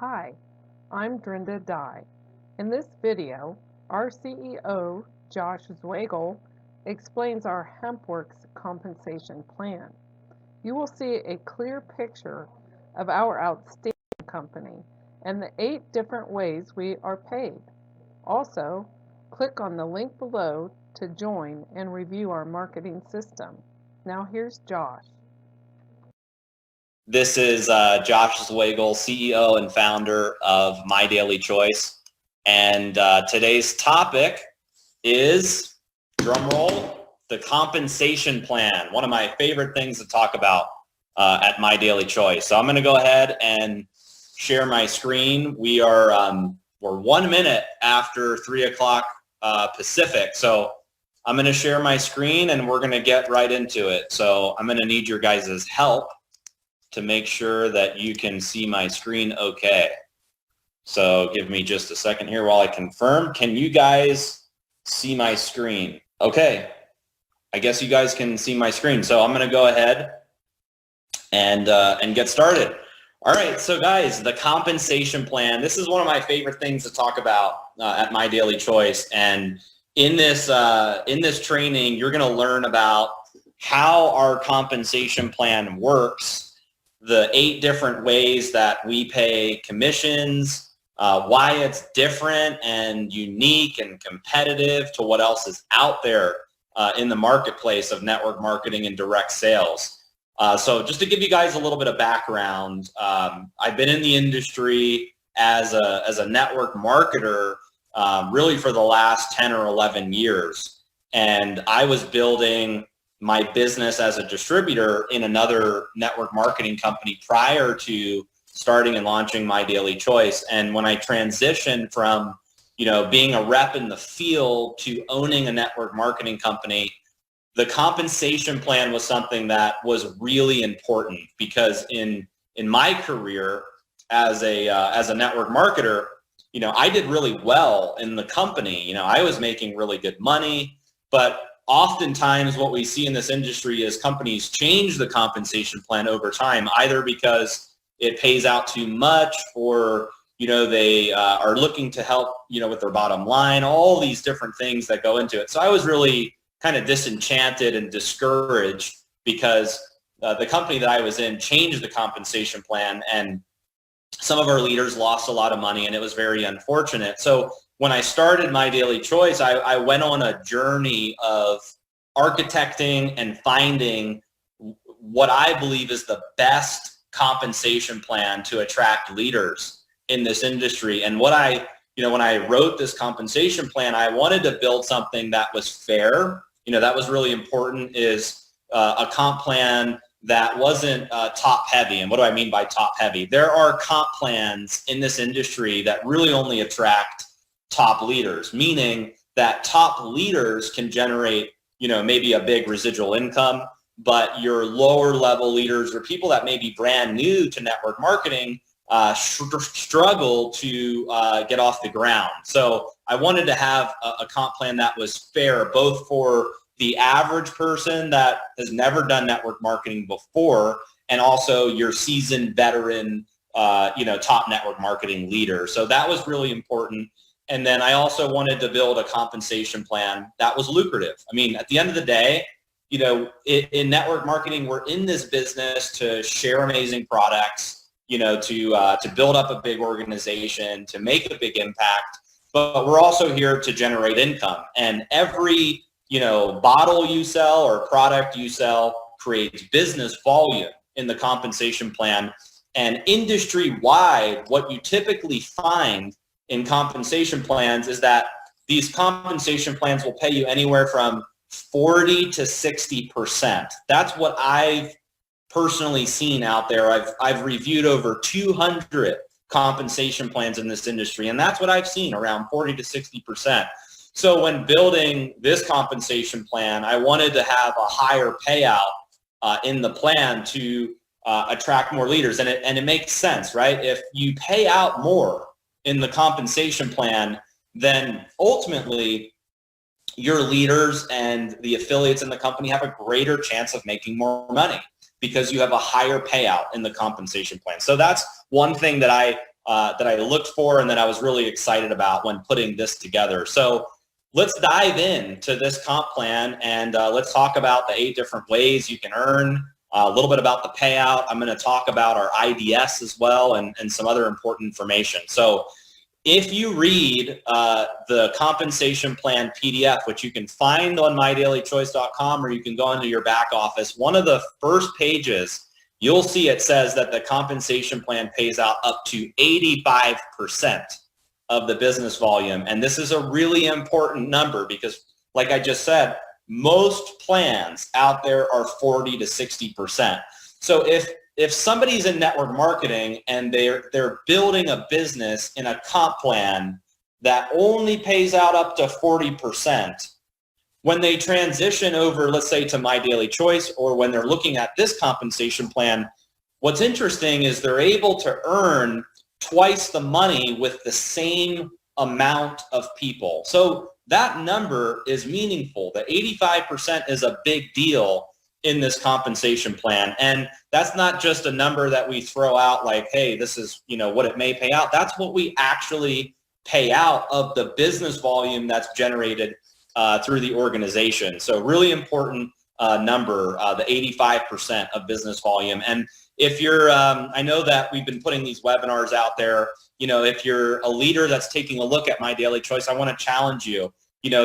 Hi, I'm Drinda Dye. In this video, our CEO, Josh Zwagil, explains our HempWorks compensation plan. You will see a clear picture of our outstanding company and the 8 different ways we are paid. Also, click on the link below to join and review our marketing system. Now here's Josh. This is Josh Zwagil, CEO and founder of MyDailyChoice. And today's topic is, drumroll, the compensation plan. One of my favorite things to talk about at MyDailyChoice. So I'm going to go ahead and share my screen. We're 1 minute after 3 o'clock Pacific. So I'm going to share my screen and we're going to get right into it. So I'm going to need your guys' help to make sure that you can see my screen okay. So give me just a second here while I confirm. Can you guys see my screen? Okay, I guess you guys can see my screen. So I'm gonna go ahead and get started. All right, so guys, the compensation plan. This is one of my favorite things to talk about at MyDailyChoice. And in this training, you're gonna learn about how our compensation plan works, the 8 different ways that we pay commissions, why it's different and unique and competitive to what else is out there in the marketplace of network marketing and direct sales. So just to give you guys a little bit of background, I've been in the industry as a network marketer really for the last 10 or 11 years. And I was building my business as a distributor in another network marketing company prior to starting and launching MyDailyChoice. And when I transitioned from, being a rep in the field to owning a network marketing company, the compensation plan was something that was really important because in my career as a network marketer, I did really well in the company. I was making really good money, but oftentimes what we see in this industry is companies change the compensation plan over time, either because it pays out too much or, they are looking to help, with their bottom line, all these different things that go into it. So I was really kind of disenchanted and discouraged because the company that I was in changed the compensation plan and some of our leaders lost a lot of money and it was very unfortunate. So when I started MyDailyChoice, I went on a journey of architecting and finding what I believe is the best compensation plan to attract leaders in this industry. And when I wrote this compensation plan, I wanted to build something that was fair. That was really important, is a comp plan that wasn't top heavy. And what do I mean by top heavy? There are comp plans in this industry that really only attract top leaders, meaning that top leaders can generate, maybe a big residual income, but your lower level leaders or people that may be brand new to network marketing struggle to get off the ground. So I wanted to have a comp plan that was fair, both for the average person that has never done network marketing before, and also your seasoned veteran, top network marketing leader. So that was really important. And then I also wanted to build a compensation plan that was lucrative. I mean, at the end of the day, in network marketing, we're in this business to share amazing products, to build up a big organization, to make a big impact, but we're also here to generate income. And every, bottle you sell or product you sell creates business volume in the compensation plan. And industry-wide, what you typically find in compensation plans is that these compensation plans will pay you anywhere from 40 to 60%. That's what I've personally seen out there. I've reviewed over 200 compensation plans in this industry, and that's what I've seen, around 40 to 60%. So when building this compensation plan, I wanted to have a higher payout in the plan to attract more leaders. And it makes sense, right? If you pay out more in the compensation plan, then ultimately your leaders and the affiliates in the company have a greater chance of making more money because you have a higher payout in the compensation plan. So that's one thing that I that I looked for and that I was really excited about when putting this together. So let's dive into this comp plan and let's talk about the 8 different ways you can earn, a little bit about the payout. I'm going to talk about our IDS as well and some other important information. So if you read the compensation plan PDF, which you can find on MyDailyChoice.com, or you can go into your back office, one of the first pages, you'll see it says that the compensation plan pays out up to 85% of the business volume. And this is a really important number because, like I just said, most plans out there are 40 to 60%. So if somebody's in network marketing and they're building a business in a comp plan that only pays out up to 40%, when they transition over, let's say, to MyDailyChoice, or when they're looking at this compensation plan, what's interesting is they're able to earn twice the money with the same amount of people. So that number is meaningful. The 85% is a big deal in this compensation plan. And that's not just a number that we throw out like, hey, this is, what it may pay out. That's what we actually pay out of the business volume that's generated through the organization. So really important number, the 85% of business volume. And if you're, I know that we've been putting these webinars out there, if you're a leader that's taking a look at MyDailyChoice, I want to challenge you,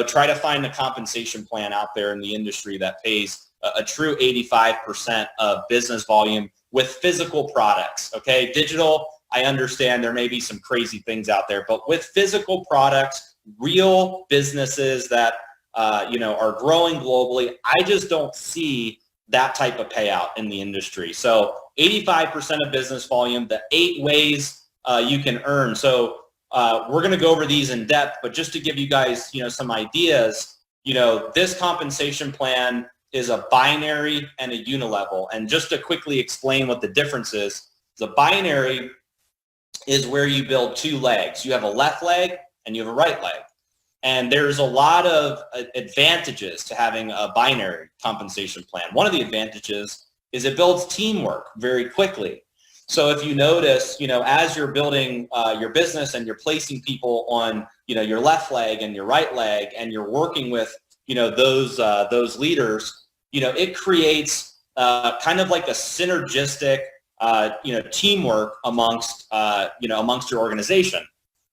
try to find a compensation plan out there in the industry that pays a true 85% of business volume with physical products, okay? Digital, I understand there may be some crazy things out there, but with physical products, real businesses that, are growing globally, I just don't see that type of payout in the industry. So 85% of business volume, the 8 ways you can earn. So we're going to go over these in depth, but just to give you guys, some ideas, this compensation plan is a binary and a unilevel. And just to quickly explain what the difference is, the binary is where you build 2 legs. You have a left leg and you have a right leg. And there's a lot of advantages to having a binary compensation plan. One of the advantages is it builds teamwork very quickly. So if you notice, as you're building your business and you're placing people on, your left leg and your right leg, and you're working with, those leaders, it creates kind of like a synergistic, teamwork amongst, amongst your organization.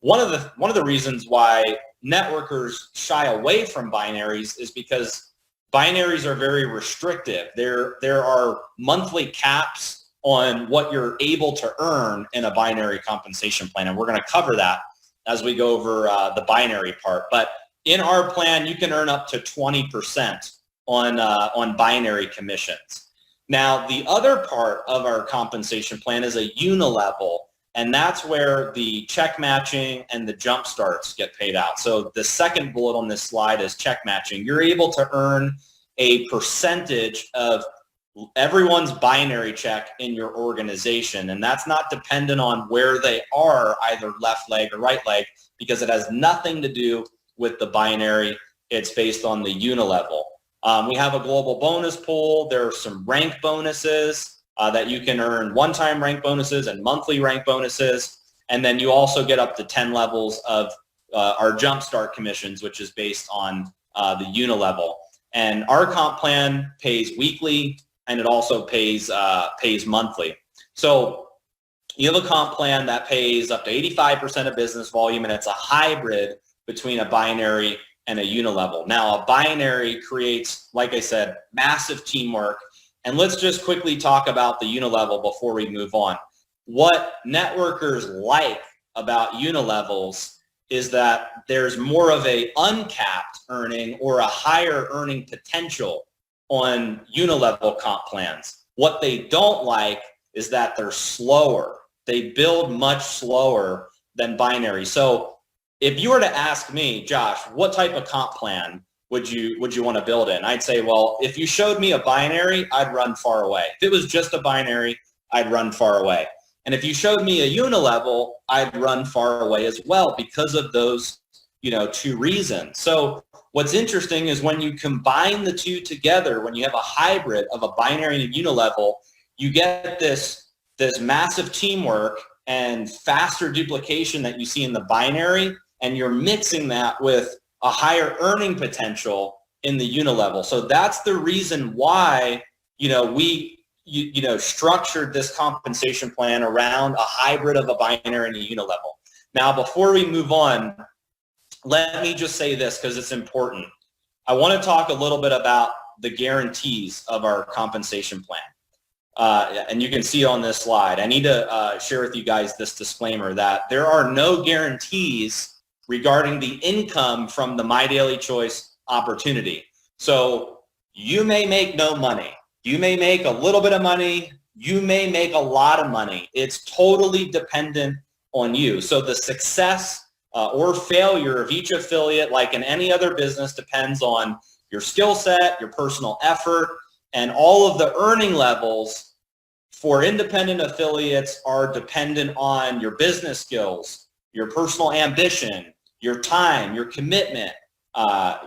One of the reasons why networkers shy away from binaries is because binaries are very restrictive. There are monthly caps on what you're able to earn in a binary compensation plan, and we're going to cover that as we go over the binary part. But in our plan, you can earn up to 20% on binary commissions. Now, the other part of our compensation plan is a unilevel, and that's where the check matching and the jump starts get paid out. So the second bullet on this slide is check matching. You're able to earn a percentage of everyone's binary check in your organization, and that's not dependent on where they are, either left leg or right leg, because it has nothing to do with the binary. It's based on the unilevel. We have a global bonus pool. There are some rank bonuses that you can earn, one-time rank bonuses and monthly rank bonuses. And then you also get up to 10 levels of our jumpstart commissions, which is based on the unilevel. And our comp plan pays weekly, and it also pays monthly. So you have a comp plan that pays up to 85% of business volume, and it's a hybrid between a binary and a unilevel. Now, a binary creates, like I said, massive teamwork. And let's just quickly talk about the unilevel before we move on. What networkers like about unilevels is that there's more of a uncapped earning or a higher earning potential on unilevel comp plans. What they don't like is that they're slower. They build much slower than binary. So if you were to ask me, Josh, what type of comp plan would you want to build in? I'd say, well, if you showed me a binary, I'd run far away. If it was just a binary, I'd run far away. And if you showed me a unilevel, I'd run far away as well because of those, 2 reasons. So what's interesting is when you combine the 2 together, when you have a hybrid of a binary and a unilevel, you get this massive teamwork, and faster duplication that you see in the binary, and you're mixing that with a higher earning potential in the unilevel. So that's the reason why, we structured this compensation plan around a hybrid of a binary and a unilevel. Now, before we move on, let me just say this because it's important. I want to talk a little bit about the guarantees of our compensation plan. And you can see on this slide. I need to share with you guys this disclaimer that there are no guarantees regarding the income from the MyDailyChoice opportunity. So you may make no money. You may make a little bit of money. You may make a lot of money. It's totally dependent on you. So the success or failure of each affiliate, like in any other business, depends on your skill set, your personal effort, and all of the earning levels for independent affiliates are dependent on your business skills, your personal ambition, your time, your commitment,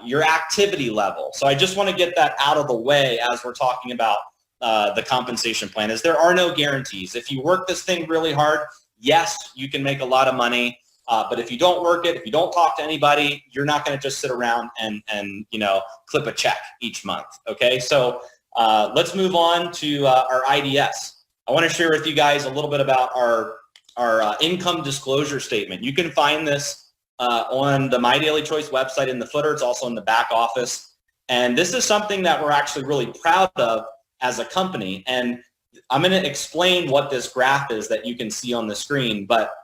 your activity level. So I just want to get that out of the way as we're talking about the compensation plan, is there are no guarantees. If you work this thing really hard, yes, you can make a lot of money. But if you don't work it, if you don't talk to anybody, you're not going to just sit around and clip a check each month. Okay, so let's move on to our IDS. I want to share with you guys a little bit about our income disclosure statement. You can find this on the MyDailyChoice website in the footer. It's also in the back office. And this is something that we're actually really proud of as a company. And I'm going to explain what this graph is that you can see on the screen. But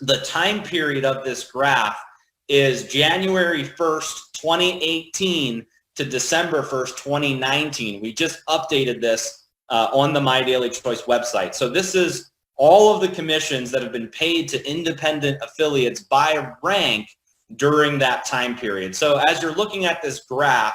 the time period of this graph is January 1st, 2018 to December 1st, 2019. We just updated this on the MyDailyChoice website. So this is all of the commissions that have been paid to independent affiliates by rank during that time period. So as you're looking at this graph,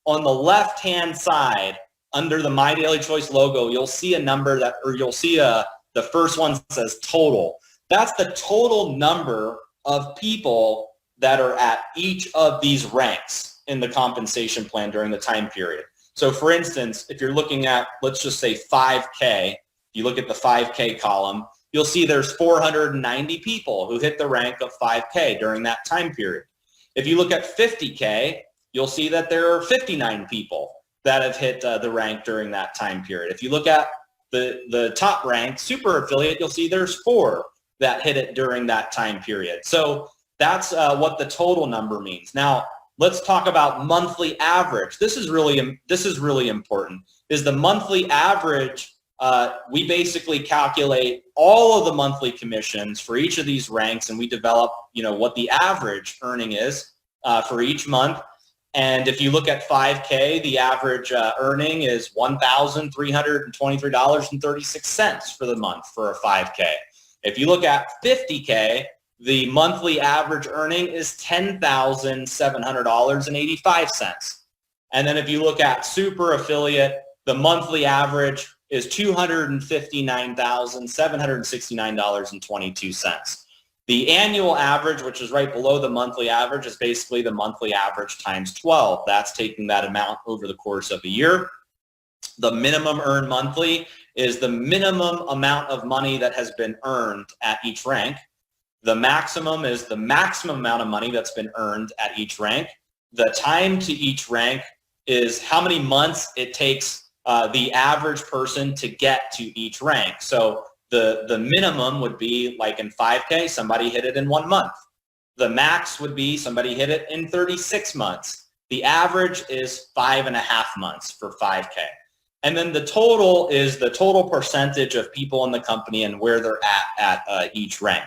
on the left-hand side, under the MyDailyChoice logo, you'll see a number you'll see the first one says total. That's the total number of people that are at each of these ranks in the compensation plan during the time period. So for instance, if you're looking at, let's just say 5K, you look at the 5K column, you'll see there's 490 people who hit the rank of 5K during that time period. If you look at 50K, you'll see that there are 59 people that have hit the rank during that time period. If you look at the top rank, super affiliate, you'll see there's 4 that hit it during that time period. So that's what the total number means. Now, let's talk about monthly average. This is really important. Is the monthly average, we basically calculate all of the monthly commissions for each of these ranks, and we develop, what the average earning is for each month. And if you look at 5K, the average earning is $1,323.36 for the month for a 5K. If you look at 50K, the monthly average earning is $10,700.85. And then if you look at super affiliate, the monthly average is $259,769.22. The annual average, which is right below the monthly average, is basically the monthly average times 12. That's taking that amount over the course of a year. The minimum earned monthly is the minimum amount of money that has been earned at each rank. The maximum is the maximum amount of money that's been earned at each rank. The time to each rank is how many months it takes the average person to get to each rank. So the minimum would be, like in 5K, somebody hit it in 1 month. The max would be somebody hit it in 36 months. The average is 5.5 months for 5K. And then the total is the total percentage of people in the company and where they're at each rank.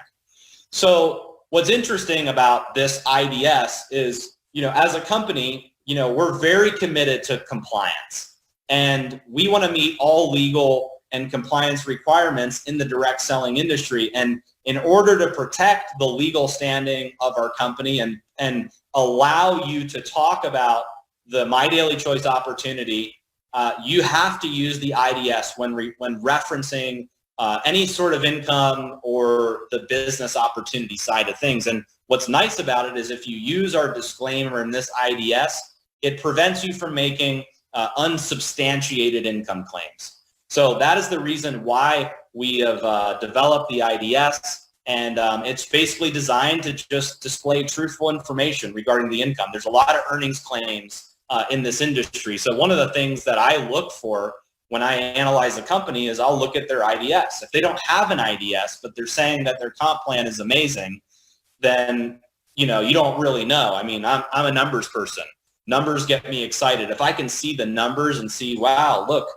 So what's interesting about this IDS is, as a company, we're very committed to compliance. And we want to meet all legal and compliance requirements in the direct selling industry. And in order to protect the legal standing of our company and allow you to talk about the MyDailyChoice opportunity, you have to use the IDS when referencing any sort of income or the business opportunity side of things. And what's nice about it is if you use our disclaimer in this IDS, it prevents you from making unsubstantiated income claims. So that is the reason why we have developed the IDS, and it's basically designed to just display truthful information regarding the income. There's a lot of earnings claims in this industry. So one of the things that I look for when I analyze a company is I'll look at their IDS. If they don't have an IDS, but they're saying that their comp plan is amazing, then you don't really know. I mean, I'm a numbers person. Numbers get me excited. If I can see the numbers and see, wow, look,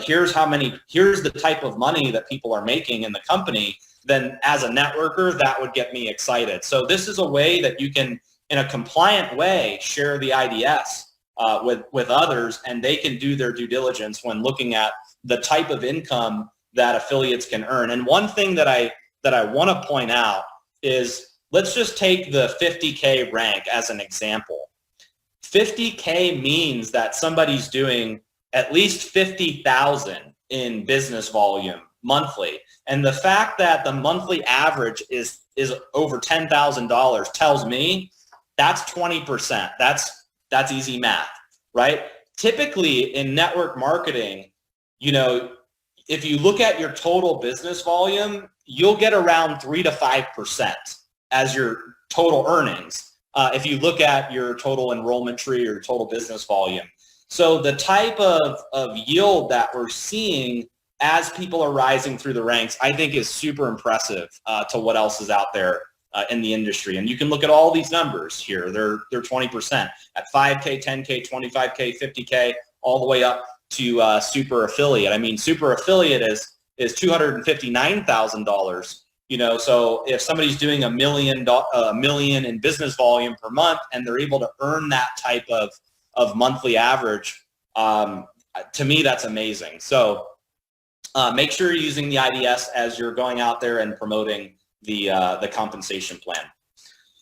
here's the type of money that people are making in the company, then as a networker, that would get me excited. So this is a way that you can, in a compliant way, share the IDS with others, and they can do their due diligence when looking at the type of income that affiliates can earn. And one thing that I want to point out is, let's just take the 50K rank as an example. 50K means that somebody's doing at least 50,000 in business volume monthly. And the fact that the monthly average is over $10,000 tells me that's 20%. That's easy math, right? Typically in network marketing, if you look at your total business volume, you'll get around 3 to 5% as your total earnings. If you look at your total enrollment tree or total business volume. So the type of yield that we're seeing as people are rising through the ranks, I think is super impressive to what else is out there in the industry. And you can look at all these numbers here. They're 20% at 5K, 10K, 25K, 50K, all the way up to super affiliate. I mean, super affiliate is $259,000. So if somebody's doing $1 million in business volume per month, and they're able to earn that type of monthly average, to me, that's amazing. So make sure you're using the IDS as you're going out there and promoting the compensation plan.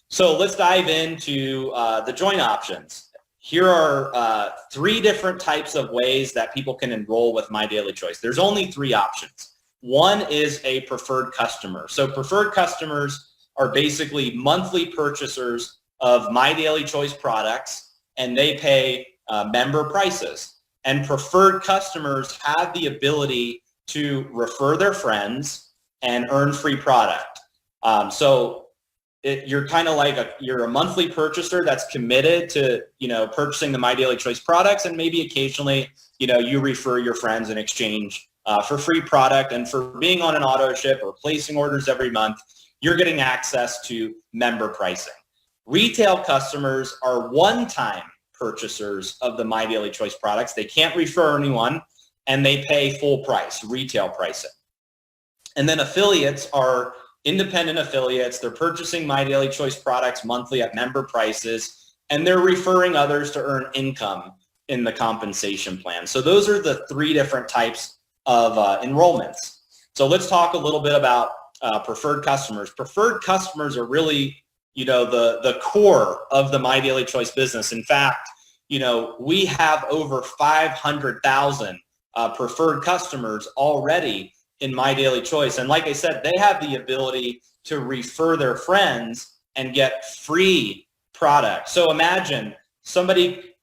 So let's dive into the join options. Here are 3 different types of ways that people can enroll with MyDailyChoice. There's only 3 options. One is a preferred customer. So preferred customers are basically monthly purchasers of MyDailyChoice products, and they pay member prices. And preferred customers have the ability to refer their friends and earn free product. You're kind of like you're a monthly purchaser that's committed to purchasing the MyDailyChoice products, and maybe occasionally you refer your friends in exchange for free product, and for being on an auto ship or placing orders every month, you're getting access to member pricing. Retail customers are one-time purchasers of the MyDailyChoice products. They can't refer anyone, and they pay full price, retail pricing. And then affiliates are independent affiliates. They're purchasing MyDailyChoice products monthly at member prices, and they're referring others to earn income in the compensation plan. So those are the 3 different types of enrollments. So let's talk a little bit about preferred customers. Preferred customers are really, the core of the MyDailyChoice business. In fact, we have over 500,000 preferred customers already in MyDailyChoice. And like I said, they have the ability to refer their friends and get free product. So imagine somebody,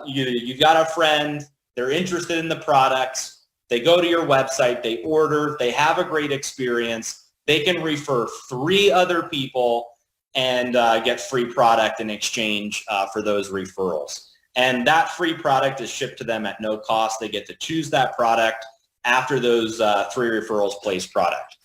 you've got a friend, they're interested in the products, they go to your website, they order, they have a great experience, they can refer 3 other people and get free product in exchange for those referrals. And that free product is shipped to them at no cost. They get to choose that product after those 3 referrals place product.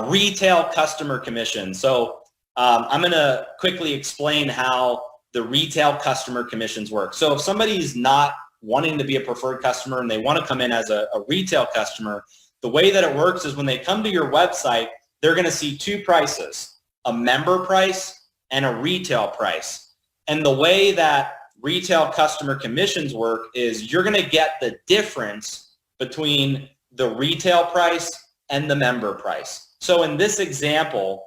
Retail customer commission. So I'm going to quickly explain how the retail customer commissions work. So if somebody's not wanting to be a preferred customer and they want to come in as a retail customer, the way that it works is when they come to your website, they're going to see 2 prices, a member price and a retail price. And the way that retail customer commissions work is you're going to get the difference between the retail price and the member price. So in this example,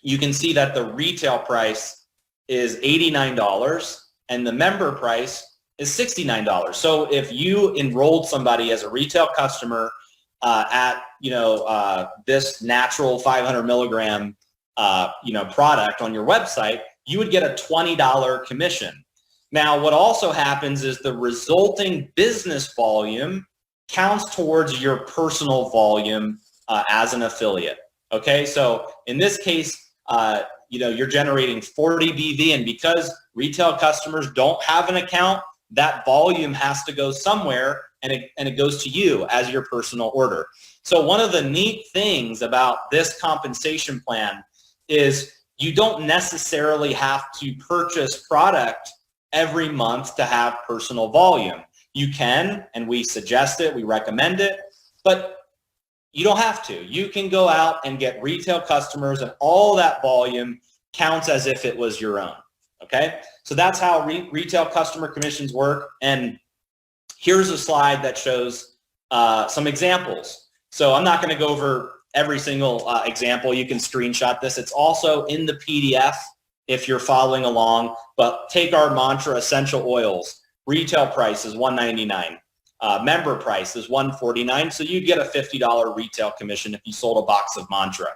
you can see that the retail price is $89 and the member price is $69. So if you enrolled somebody as a retail customer at this natural 500 milligram product on your website, you would get a $20 commission. Now, what also happens is the resulting business volume counts towards your personal volume as an affiliate. Okay, so in this case, you're generating 40 BV, and because retail customers don't have an account, that volume has to go somewhere, and it goes to you as your personal order. So one of the neat things about this compensation plan is you don't necessarily have to purchase product every month to have personal volume. You can, and we suggest it, we recommend it, but you don't have to. You can go out and get retail customers, and all that volume counts as if it was your own. Okay, so that's how retail customer commissions work. And here's a slide that shows some examples. So I'm not going to go over every single example. You can screenshot this. It's also in the PDF if you're following along. But take our mantra essential oils. Retail price is $199. Member price is $149. So you get a $50 retail commission if you sold a box of mantra.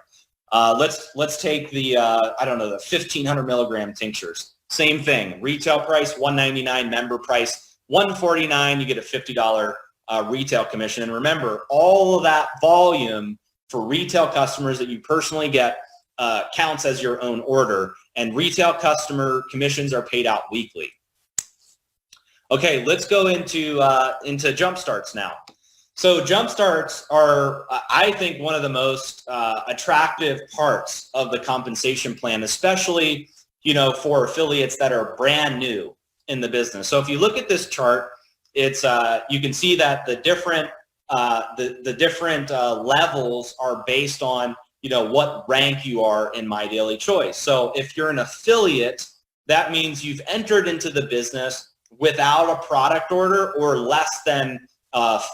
Let's take the the 1,500 milligram tinctures. Same thing. Retail price $199. Member price $149. You get a $50 retail commission. And remember, all of that volume for retail customers that you personally get counts as your own order. And retail customer commissions are paid out weekly. Okay, let's go into jump starts now. So jump starts are, I think, one of the most attractive parts of the compensation plan, especially, for affiliates that are brand new in the business. So if you look at this chart, it's you can see that the different levels are based on what rank you are in MyDailyChoice. So if you're an affiliate, that means you've entered into the business without a product order or less than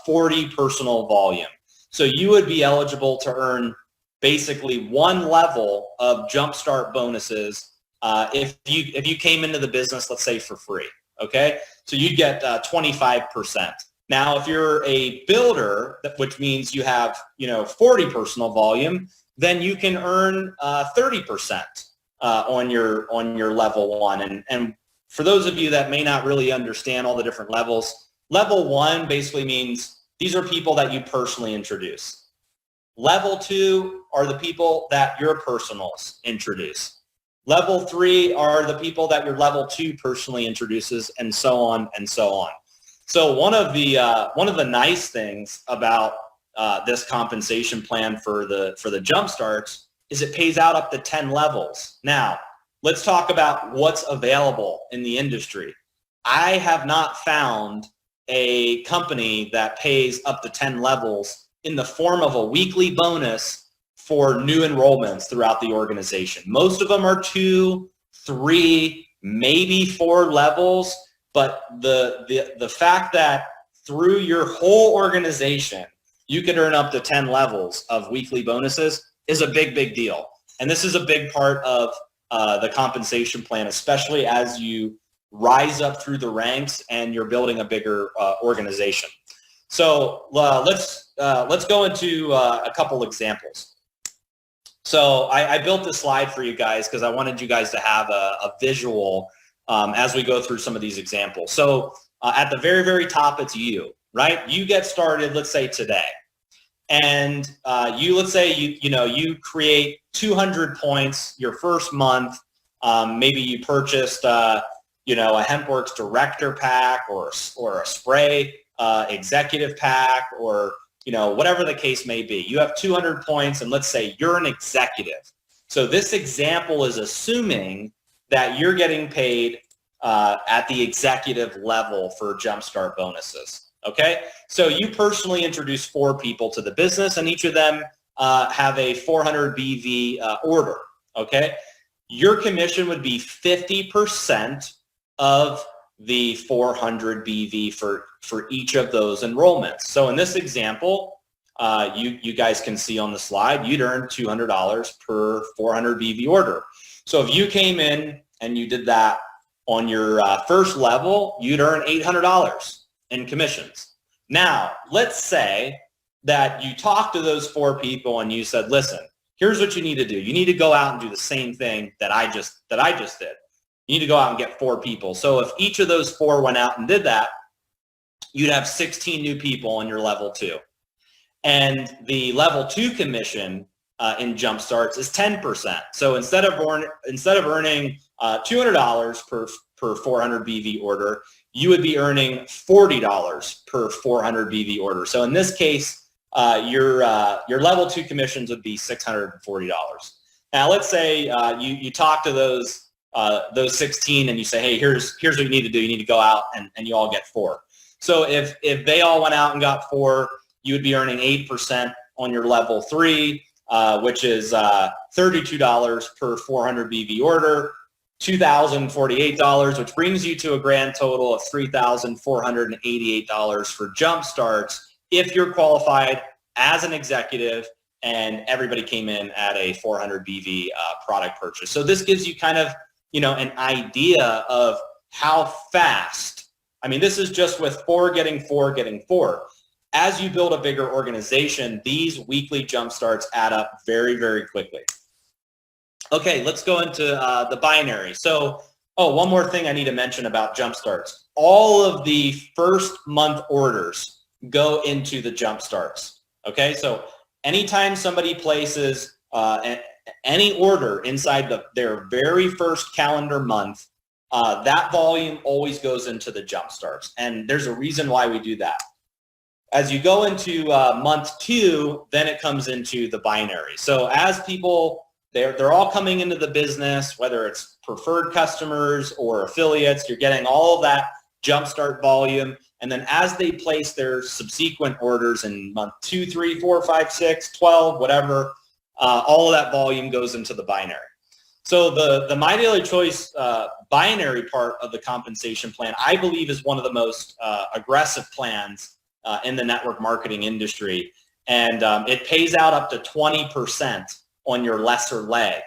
40 personal volume. So you would be eligible to earn basically one level of jumpstart bonuses if you came into the business, let's say, for free. Okay, so you'd get 25%. Now, if you're a builder, which means you have 40 personal volume, then you can earn 30% on your level one. And for those of you that may not really understand all the different levels, level one basically means these are people that you personally introduce. Level two are the people that your personals introduce. Level three are the people that your level two personally introduces, and so on and so on. So one of the nice things about this compensation plan for the jump starts is it pays out up to 10 levels. Now, let's talk about what's available in the industry. I have not found a company that pays up to 10 levels in the form of a weekly bonus for new enrollments throughout the organization. Most of them are 2, 3, maybe 4 levels, but the fact that through your whole organization, you could earn up to 10 levels of weekly bonuses is a big, big deal. And this is a big part of the compensation plan, especially as you rise up through the ranks and you're building a bigger organization. So let's go into a couple examples. So I built this slide for you guys because I wanted you guys to have a visual as we go through some of these examples. So at the very, very top, it's you, right? You get started, let's say today. And let's say you create 200 points your first month. Maybe you purchased a HempWorks Director Pack or a Spray Executive Pack, or whatever the case may be. You have 200 points, and let's say you're an executive. So this example is assuming that you're getting paid at the executive level for jumpstart bonuses. Okay, so you personally introduce 4 people to the business, and each of them have a 400 BV order. Okay, your commission would be 50% of the 400 BV for each of those enrollments. So in this example, you guys can see on the slide, you'd earn $200 per 400 BV order. So if you came in and you did that on your first level, you'd earn $800 in commissions. Now, let's say that you talked to those 4 people and you said, listen, here's what you need to do. You need to go out and do the same thing that I just did. You need to go out and get 4 people. So if each of those 4 went out and did that, you'd have 16 new people on your level 2. And the level 2 commission in Jumpstarts is 10%. So instead of earning $200 per 400 BV order, you would be earning $40 per 400 BV order. So in this case, your level 2 commissions would be $640. Now let's say you talk to those 16 and you say, hey, here's what you need to do. You need to go out and you all get 4. So if they all went out and got 4, you would be earning 8% on your level 3, which is $32 per 400 BV order, $2,048, which brings you to a grand total of $3,488 for Jumpstarts if you're qualified as an executive and everybody came in at a 400 BV product purchase. So this gives you kind of, an idea of how fast. I mean, this is just with 4 getting 4 getting 4. As you build a bigger organization, these weekly Jumpstarts add up very, very quickly. Okay, let's go into the binary. So, one more thing I need to mention about Jumpstarts. All of the first month orders go into the Jumpstarts. Okay, so anytime somebody places any order inside their very first calendar month, that volume always goes into the Jumpstarts. And there's a reason why we do that. As you go into month 2, then it comes into the binary. So as people, they're all coming into the business, whether it's preferred customers or affiliates, you're getting all of that Jumpstart volume. And then as they place their subsequent orders in month 2, 3, 4, 5, 6, 12, whatever, all of that volume goes into the binary. So the MyDailyChoice binary part of the compensation plan, I believe, is one of the most aggressive plans in the network marketing industry. And it pays out up to 20% on your lesser leg.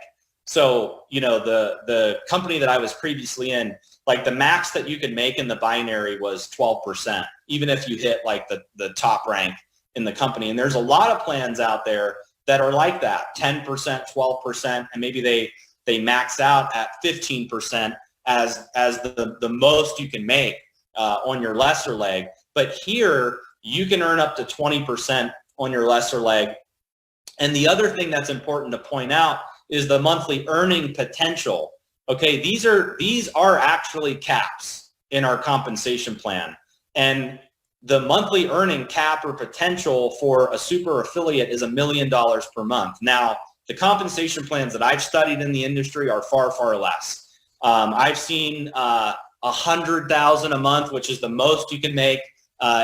So, the company that I was previously in, like the max that you could make in the binary was 12%, even if you hit like the top rank in the company. And there's a lot of plans out there that are like that, 10%, 12%, and maybe they max out at 15% as the most you can make on your lesser leg. But here, you can earn up to 20% on your lesser leg. And the other thing that's important to point out is the monthly earning potential. Okay, these are actually caps in our compensation plan. And the monthly earning cap or potential for a super affiliate is $1 million per month. Now, the compensation plans that I've studied in the industry are far, far less. I've seen $100,000 a month, which is the most you can make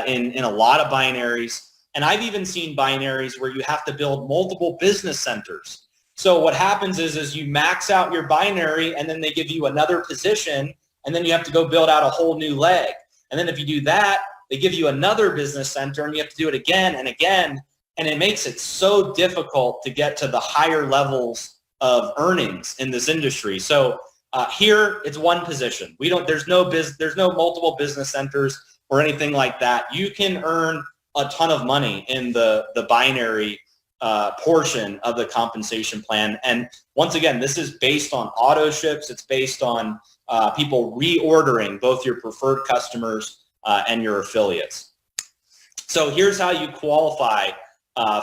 in a lot of binaries. And I've even seen binaries where you have to build multiple business centers. So what happens is you max out your binary and then they give you another position and then you have to go build out a whole new leg. And then if you do that, they give you another business center and you have to do it again and again. And it makes it so difficult to get to the higher levels of earnings in this industry. So here it's one position. There's no multiple business centers or anything like that. You can earn a ton of money in the binary portion of the compensation plan. And once again, this is based on auto ships. It's based on people reordering both your preferred customers and your affiliates. So here's how you qualify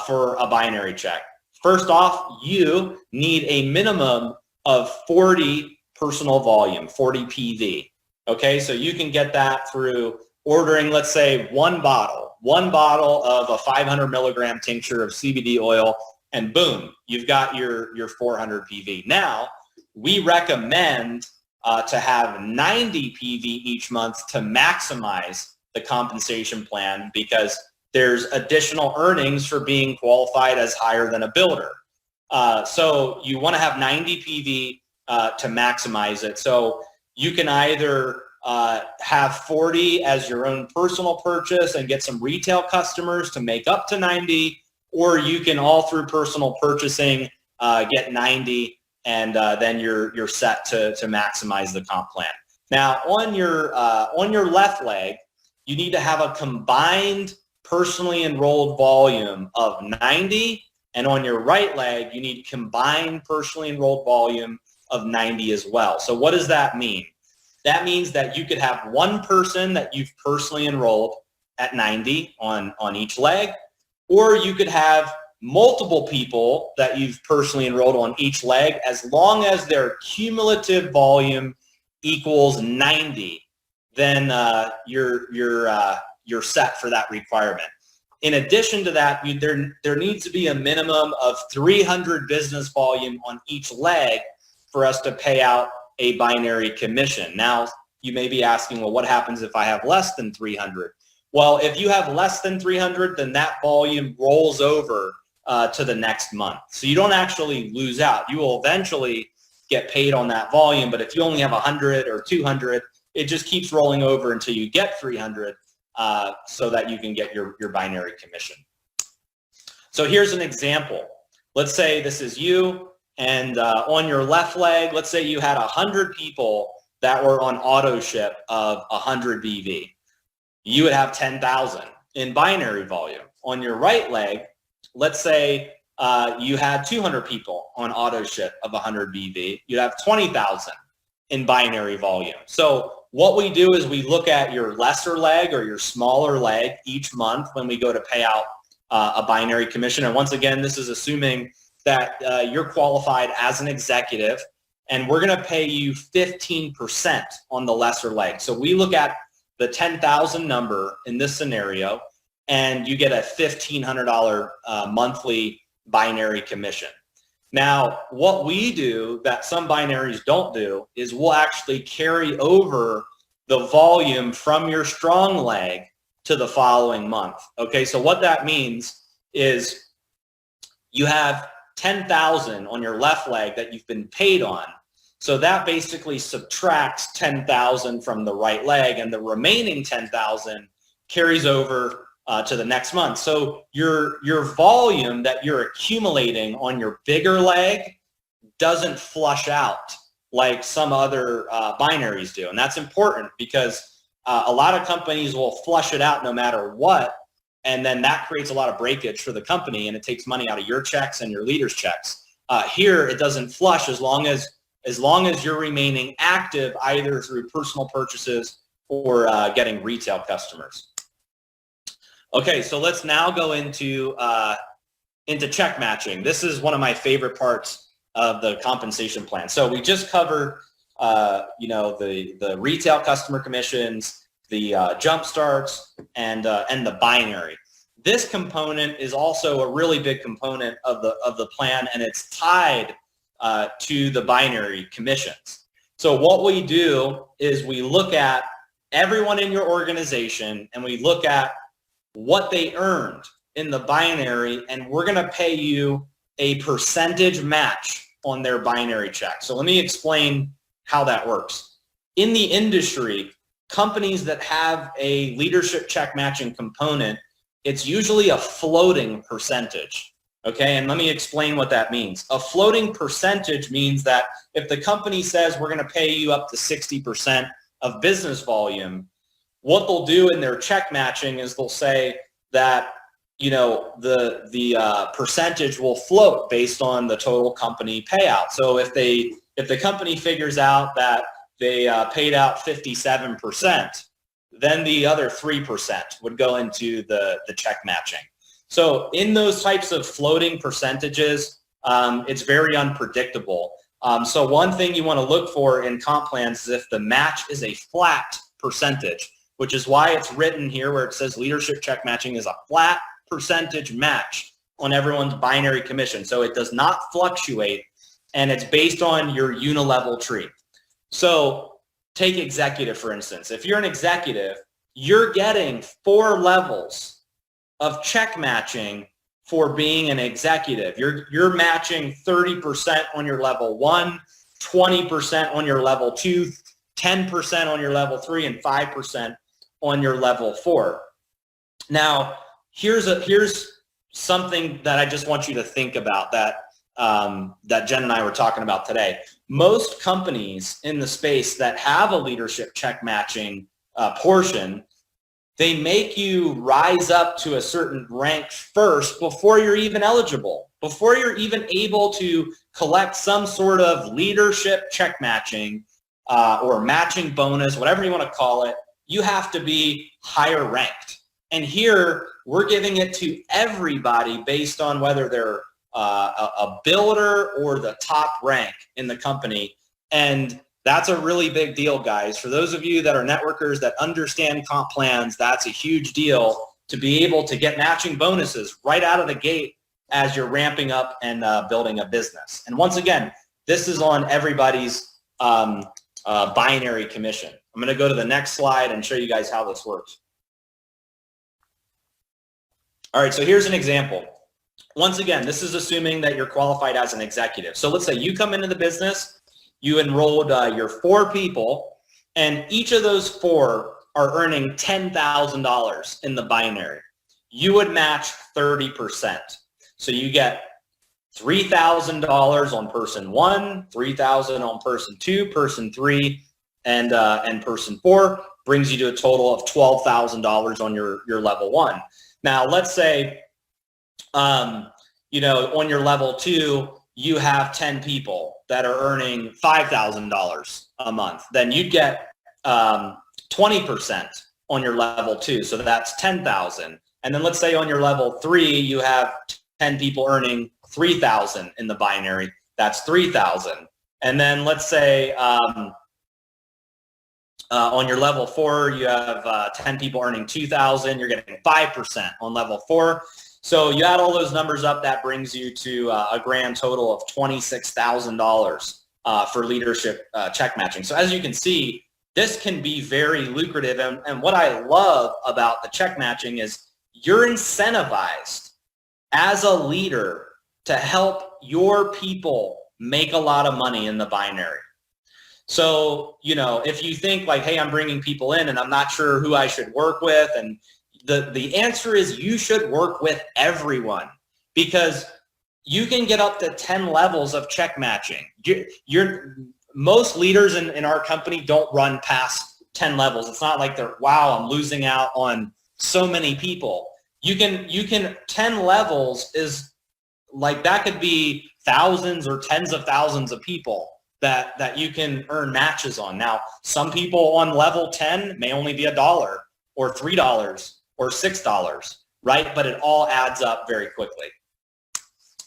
for a binary check. First off, you need a minimum of 40 personal volume, 40 PV. Okay, so you can get that through ordering, let's say, one bottle of a 500 milligram tincture of CBD oil, and boom, you've got your 400 PV. Now, we recommend to have 90 PV each month to maximize the compensation plan because there's additional earnings for being qualified as higher than a builder. So you want to have 90 PV to maximize it. So you can either have 40 as your own personal purchase and get some retail customers to make up to 90, or you can all through personal purchasing get 90, and then you're set to maximize the comp plan. Now on your left leg, you need to have a combined personally enrolled volume of 90, and on your right leg, you need combined personally enrolled volume of 90 as well. So what does that mean? That means that you could have one person that you've personally enrolled, at 90 on each leg, or you could have multiple people that you've personally enrolled on each leg. As long as their cumulative volume equals 90, then you're set for that requirement. In addition to that, there needs to be a minimum of 300 business volume on each leg for us to pay out a binary commission. Now, you may be asking, well, what happens if I have less than 300? Well, if you have less than 300, then that volume rolls over to the next month. So you don't actually lose out. You will eventually get paid on that volume, but if you only have 100 or 200, it just keeps rolling over until you get 300 so that you can get your binary commission. So here's an example. Let's say this is you, and on your left leg, let's say you had 100 people that were on auto ship of 100 BV. You would have 10,000 in binary volume. On your right leg, let's say you had 200 people on auto ship of 100 BV. You'd have 20,000 in binary volume. So what we do is we look at your lesser leg or your smaller leg each month when we go to pay out a binary commission. And once again, this is assuming that you're qualified as an executive, and we're going to pay you 15% on the lesser leg. So we look at the 10,000 number in this scenario, and you get a $1,500 monthly binary commission. Now, what we do that some binaries don't do is we'll actually carry over the volume from your strong leg to the following month. Okay, so what that means is you have 10,000 on your left leg that you've been paid on. So that basically subtracts 10,000 from the right leg, and the remaining 10,000 carries over to the next month. So your volume that you're accumulating on your bigger leg doesn't flush out like some other binaries do. And that's important because a lot of companies will flush it out no matter what. And then that creates a lot of breakage for the company, and it takes money out of your checks and your leaders' checks. Here, it doesn't flush as long as you're remaining active either through personal purchases or getting retail customers. Okay, so let's now go into check matching. This is one of my favorite parts of the compensation plan. So we just covered, the retail customer commissions, the jump starts, and the binary. This component is also a really big component of the plan, and it's tied to the binary commissions. So what we do is we look at everyone in your organization, and we look at what they earned in the binary, and we're going to pay you a percentage match on their binary check. So let me explain how that works. In the industry, companies that have a leadership check matching component, it's usually a floating percentage. Okay, and let me explain what that means. A floating percentage means that if the company says we're going to pay you up to 60% of business volume, what they'll do in their check matching is they'll say that the percentage will float based on the total company payout. So if the company figures out that they paid out 57%, then the other 3% would go into the check matching. So in those types of floating percentages, it's very unpredictable. So one thing you want to look for in comp plans is if the match is a flat percentage, which is why it's written here where it says leadership check matching is a flat percentage match on everyone's binary commission. So it does not fluctuate, and it's based on your unilevel tree. So take executive, for instance. If you're an executive, you're getting 4 levels of check matching for being an executive. You're matching 30% on your level 1, 20% on your level 2, 10% on your level 3, and 5% on your level 4. Now, here's something that I just want you to think about that Jen and I were talking about today. Most companies in the space that have a leadership check matching portion, they make you rise up to a certain rank first before you're even eligible, before you're even able to collect some sort of leadership check matching or matching bonus, whatever you want to call it. You have to be higher ranked. And here we're giving it to everybody based on whether they're a builder or the top rank in the company. And that's a really big deal, guys. For those of you that are networkers that understand comp plans, that's a huge deal to be able to get matching bonuses right out of the gate as you're ramping up and building a business. And once again, this is on everybody's binary commission. I'm going to go to the next slide and show you guys how this works. All right, so here's an example. Once again, this is assuming that you're qualified as an executive. So let's say you come into the business, you enrolled your 4 people, and each of those 4 are earning $10,000 in the binary. You would match 30%. So you get $3,000 on person 1, $3,000 on person 2, person 3, and person 4 brings you to a total of $12,000 on your level 1. Now, let's say, you know, on your level 2, you have 10 people that are earning $5,000 a month. Then you'd get 20% on your level 2. So that's 10,000. And then let's say on your level 3, you have 10 people earning 3,000 in the binary. That's 3,000. And then let's say on your level 4, you have 10 people earning 2,000. You're getting 5% on level 4. So you add all those numbers up, that brings you to a grand total of $26,000 for leadership check matching. So as you can see, this can be very lucrative. And what I love about the check matching is you're incentivized as a leader to help your people make a lot of money in the binary. So, you know, if you think like, hey, I'm bringing people in and I'm not sure who I should work with, and the answer is you should work with everyone, because you can get up to 10 levels of check matching. Most leaders in our company don't run past 10 levels. It's not like they're, wow, I'm losing out on so many people. You can 10 levels is like, that could be thousands or tens of thousands of people that you can earn matches on. Now, some people on level 10 may only be $1 or $3 or $6, right? But it all adds up very quickly.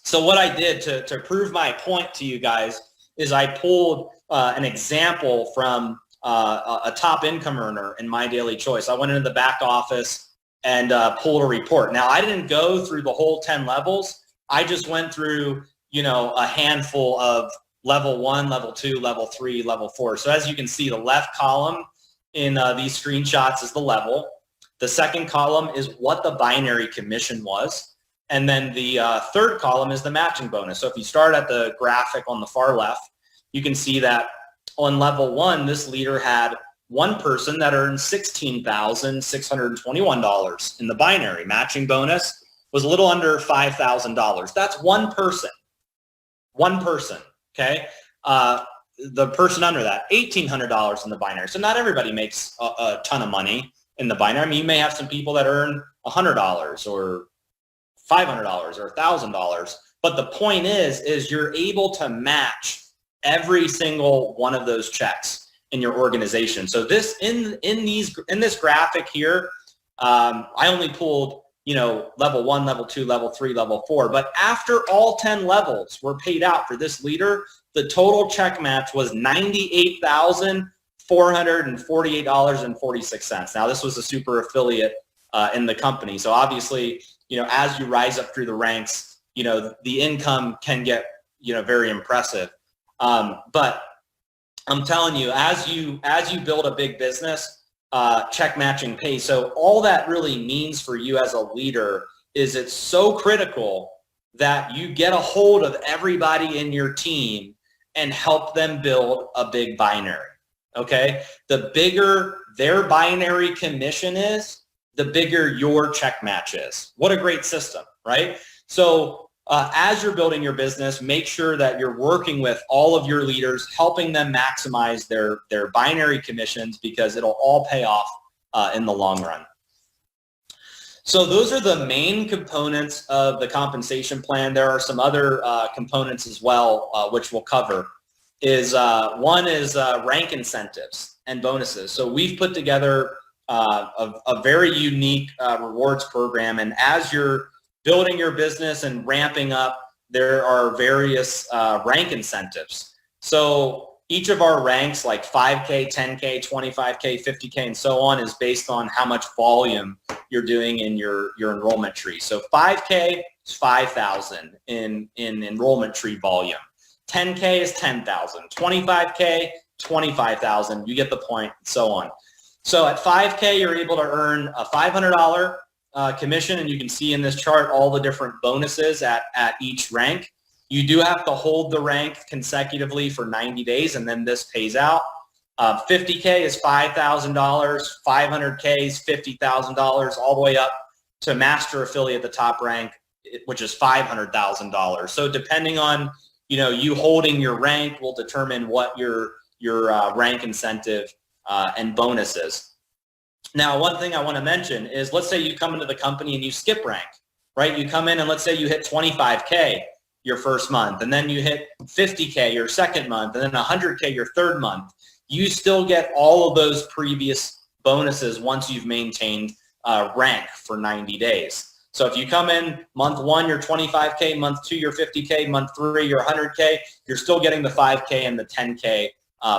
So what I did to prove my point to you guys is I pulled an example from a top income earner in MyDailyChoice. I went into the back office and pulled a report. Now, I didn't go through the whole 10 levels. I just went through, you know, a handful of level 1, level 2, level 3, level 4. So as you can see, the left column in these screenshots is the level. The second column is what the binary commission was. And then the third column is the matching bonus. So if you start at the graphic on the far left, you can see that on level 1, this leader had one person that earned $16,621 in the binary. Matching bonus was a little under $5,000. That's one person. One person, okay? The person under that, $1,800 in the binary. So not everybody makes a ton of money in the binary. I mean, you may have some people that earn $100 or $500 or $1,000. But the point is you're able to match every single one of those checks in your organization. So this in this graphic here, I only pulled, you know, level 1, level 2, level 3, level 4. But after all 10 levels were paid out for this leader, the total check match was $98,448.46. Now, this was a super affiliate in the company. So obviously, you know, as you rise up through the ranks, you know, the income can get, you know, very impressive. But I'm telling you, as you build a big business, check matching pays. So all that really means for you as a leader is it's so critical that you get a hold of everybody in your team and help them build a big binary. Okay? The bigger their binary commission is, the bigger your check match is. What a great system, right? So as you're building your business, make sure that you're working with all of your leaders, helping them maximize their binary commissions, because it'll all pay off in the long run. So those are the main components of the compensation plan. There are some other components as well, which we'll cover. One is rank incentives and bonuses. So we've put together a very unique rewards program. And as you're building your business and ramping up, there are various rank incentives. So each of our ranks, like 5K, 10K, 25K, 50K, and so on, is based on how much volume you're doing in your enrollment tree. So 5K is 5,000 in enrollment tree volume. 10K is 10,000. 25K, 25,000. You get the point, and so on. So at 5K, you're able to earn a $500 commission, and you can see in this chart all the different bonuses at each rank. You do have to hold the rank consecutively for 90 days, and then this pays out. 50K is $5,000, 500K is $50,000, all the way up to master affiliate, the top rank, which is $500,000. So depending on you holding your rank will determine what your rank incentive and bonus is. Now, one thing I want to mention is, let's say you come into the company and you skip rank, right? You come in and let's say you hit 25K your first month, and then you hit 50K your second month, and then 100K your third month. You still get all of those previous bonuses once you've maintained rank for 90 days. So if you come in month 1, you're 25K, month 2, you're 50K, month 3, you're 100K, you're still getting the 5K and the 10K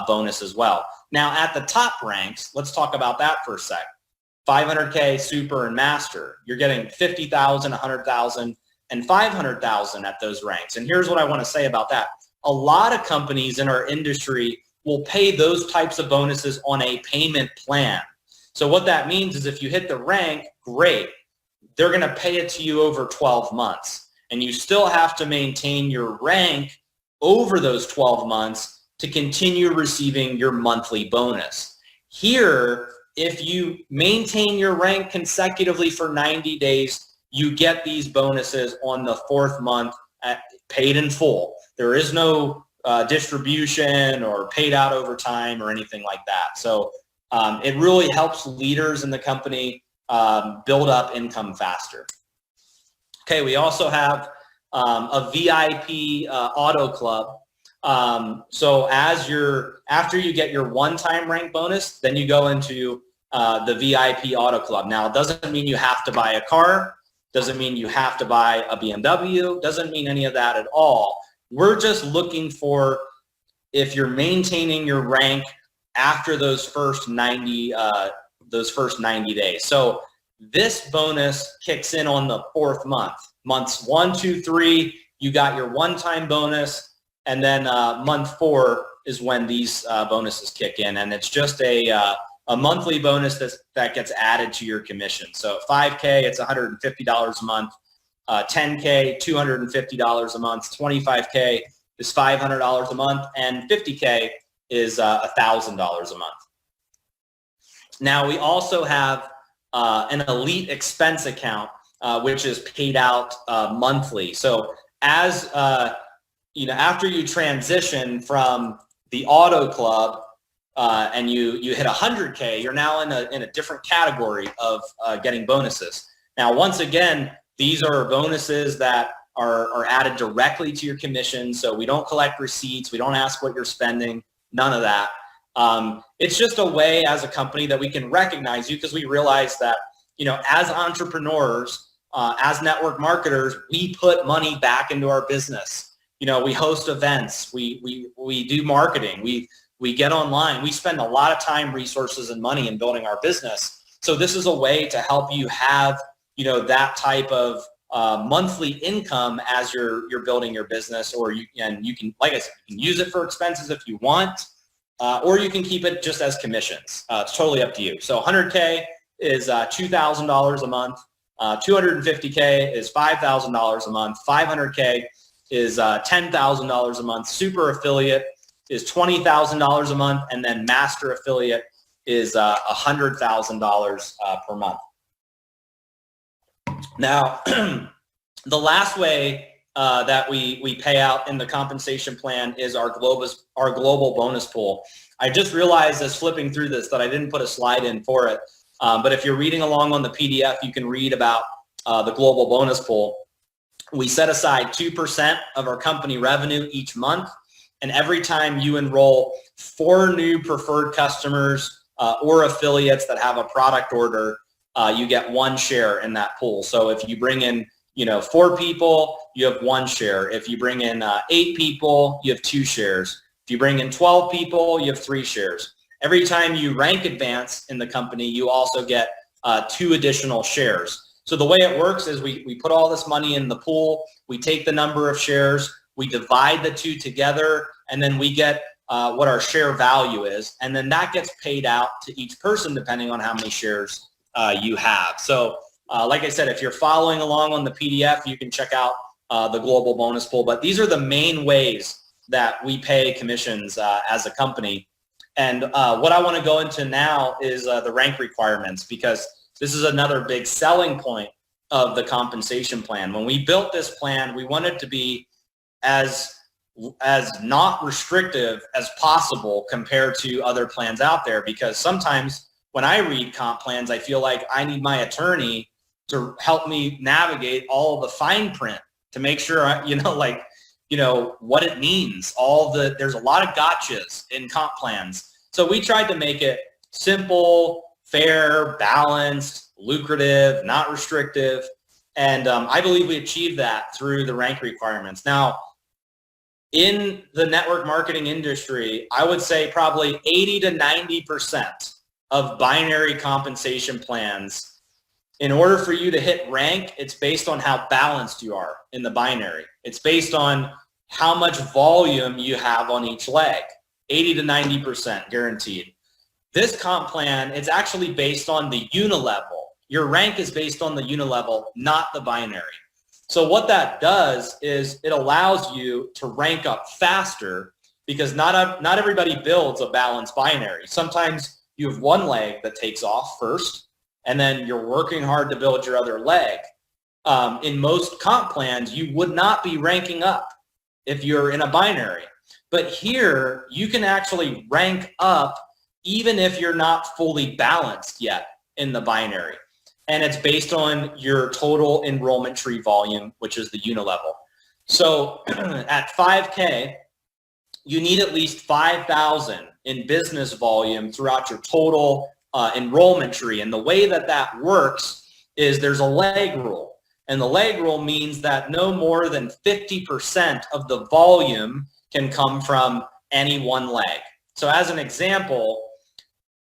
bonus as well. Now at the top ranks, let's talk about that for a sec. 500K, super, and master. You're getting 50,000, 100,000, and 500,000 at those ranks. And here's what I want to say about that. A lot of companies in our industry will pay those types of bonuses on a payment plan. So what that means is if you hit the rank, great. They're going to pay it to you over 12 months. And you still have to maintain your rank over those 12 months to continue receiving your monthly bonus. Here, if you maintain your rank consecutively for 90 days, you get these bonuses on the 4th month paid in full. There is no distribution or paid out over time or anything like that. So it really helps leaders in the company build up income faster. Okay, we also have a VIP auto club. So after you get your one-time rank bonus, then you go into the VIP auto club. Now, it doesn't mean you have to buy a car, doesn't mean you have to buy a BMW, doesn't mean any of that at all. We're just looking for if you're maintaining your rank after those first 90 days. So this bonus kicks in on the 4th month. Months 1, 2, 3, you got your one-time bonus, and then month 4 is when these bonuses kick in, and it's just a monthly bonus that gets added to your commission. So 5K, it's $150 a month. 10K, $250 a month. 25K is $500 a month, and 50K is $1,000 a month. Now we also have an elite expense account, which is paid out monthly. So as after you transition from the auto club and you hit 100K, you're now in a different category of getting bonuses. Now, once again, these are bonuses that are added directly to your commission. So we don't collect receipts. We don't ask what you're spending. None of that. It's just a way as a company that we can recognize you, because we realize that, as entrepreneurs, as network marketers, we put money back into our business. We host events. We do marketing. We get online. We spend a lot of time, resources, and money in building our business. So this is a way to help you have, that type of monthly income as you're building your business, or you can, like I said, you can use it for expenses if you want, or you can keep it just as commissions. It's totally up to you. So 100K is $2,000 a month. 250K is $5,000 a month. 500K is $10,000 a month. Super affiliate is $20,000 a month, and then master affiliate is $100,000 per month. Now, the last way that we pay out in the compensation plan is our global bonus pool. I just realized as flipping through this that I didn't put a slide in for it. But if you're reading along on the PDF, you can read about the global bonus pool. We set aside 2% of our company revenue each month. And every time you enroll 4 new preferred customers or affiliates that have a product order, you get 1 share in that pool. So if you bring in 4 people, you have 1 share. If you bring in 8 people, you have 2 shares. If you bring in 12 people, you have 3 shares. Every time you rank advance in the company, you also get 2 additional shares. So the way it works is we put all this money in the pool, we take the number of shares, we divide the 2 together, and then we get what our share value is. And then that gets paid out to each person depending on how many shares you have. So like I said, if you're following along on the PDF, you can check out the global bonus pool. But these are the main ways that we pay commissions as a company. And what I want to go into now is the rank requirements, because this is another big selling point of the compensation plan. When we built this plan, we wanted to be as not restrictive as possible compared to other plans out there, because sometimes when I read comp plans, I feel like I need my attorney to help me navigate all of the fine print to make sure, what it means. There's a lot of gotchas in comp plans. So we tried to make it simple, fair, balanced, lucrative, not restrictive. And I believe we achieved that through the rank requirements. Now, in the network marketing industry, I would say probably 80 to 90% of binary compensation plans, in order for you to hit rank, it's based on how balanced you are in the binary. It's based on how much volume you have on each leg, 80 to 90% guaranteed. This comp plan, it's actually based on the unilevel. Your rank is based on the unilevel, not the binary. So what that does is it allows you to rank up faster, because not everybody builds a balanced binary. Sometimes you have one leg that takes off first, and then you're working hard to build your other leg. In most comp plans, you would not be ranking up if you're in a binary. But here, you can actually rank up even if you're not fully balanced yet in the binary. And it's based on your total enrollment tree volume, which is the unilevel. So at 5K, you need at least 5,000 in business volume throughout your total enrollment tree. And the way that works is there's a leg rule. And the leg rule means that no more than 50% of the volume can come from any one leg. So as an example,